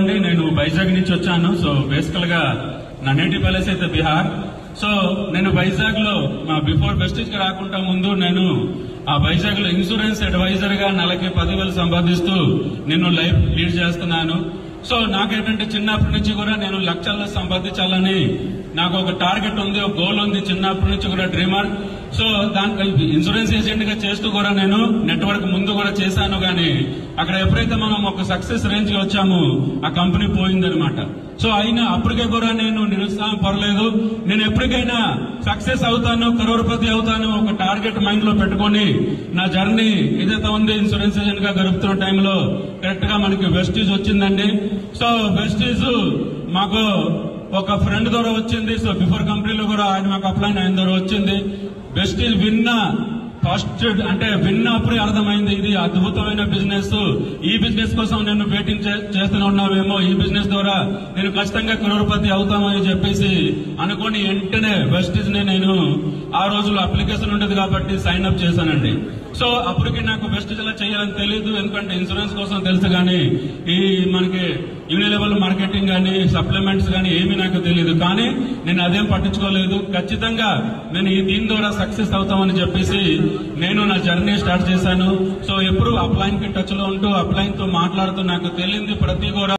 అండి, నేను వైజాగ్ నుంచి వచ్చాను. సో బేసికల్ గా నా నేటివ్ ప్యాలెస్ అయితే బీహార్. సో నేను వైజాగ్ లో బిఫోర్ వెస్టేజ్ కి రాకుండా ముందు నేను ఆ వైజాగ్ లో ఇన్సూరెన్స్ అడ్వైజర్ గా నెలకి 10,000 సంపాదిస్తూ నేను లైఫ్ లీడ్ చేస్తున్నాను. సో నాకేంటంటే చిన్నప్పటి నుంచి కూడా నేను లక్షల్లో సంపాదించాలని నాకు ఒక టార్గెట్ ఉంది, ఒక గోల్ ఉంది. చిన్నప్పటి నుంచి కూడా డ్రీమర్. సో దానికి ఇన్సూరెన్స్ ఏజెంట్ గా చేస్తూ కూడా నేను నెట్వర్క్ ముందు కూడా చేశాను. కానీ అక్కడ ఎప్పుడైతే మనం ఒక సక్సెస్ రేంజ్ కి వచ్చామో ఆ కంపెనీ పోయిందనమాట. సో అయినా అప్పటికే కూడా నేను నిరుత్సాహం పడలేదు. నేను ఎప్పటికైనా సక్సెస్ అవుతాను, కరోడ్పతి అవుతాను ఒక టార్గెట్ మైండ్ లో పెట్టుకుని నా జర్నీ ఏదైతే ఉంది ఇన్సూరెన్స్ ఏజెంట్ గా గడుపుతున్న టైంలో కరెక్ట్ గా మనకి వెస్టీజ్ వచ్చిందండి. సో వెస్టీజ్ మాకు ఒక ఫ్రెండ్ ద్వారా వచ్చింది. సో బిఫోర్ కంపెనీలో కూడా ఆయన మాకు అప్లైన్ ఆయన ద్వారా వచ్చింది. వెస్టీజ్ ఫస్ట్ అంటే విన్నప్పుడే అర్థమైంది ఇది అద్భుతమైన బిజినెస్. ఈ బిజినెస్ కోసం నేను వెయిటింగ్ చేస్తూనే ఉన్నామేమో, ఈ బిజినెస్ ద్వారా నేను ఖచ్చితంగా కరోడ్పతి అవుతామని చెప్పేసి అనుకుని వెంటనే వెస్టీజ్ ని నేను ఆ రోజుల్లో అప్లికేషన్ ఉండేది కాబట్టి సైన్ అప్ చేశానండి. సో అప్పటికి నాకు వెస్టీజ్ ఎలా చేయాలని తెలియదు, ఎందుకంటే ఇన్సూరెన్స్ కోసం తెలుసు కానీ ఈ మనకి యూనిలెవెల్ మార్కెటింగ్ కానీ సప్లిమెంట్స్ కానీ ఏమీ నాకు తెలియదు. కానీ నేను అదేం పట్టించుకోలేదు. ఖచ్చితంగా నేను దీని ద్వారా సక్సెస్ అవుతామని చెప్పేసి నేను నా జర్నీ స్టార్ట్ చేశాను. సో ఎప్పుడు అప్లైన్ కి టచ్ లో ఉంటూ అప్లైన్ తో మాట్లాడుతూ నాకు తెలియంది ప్రతి కూడా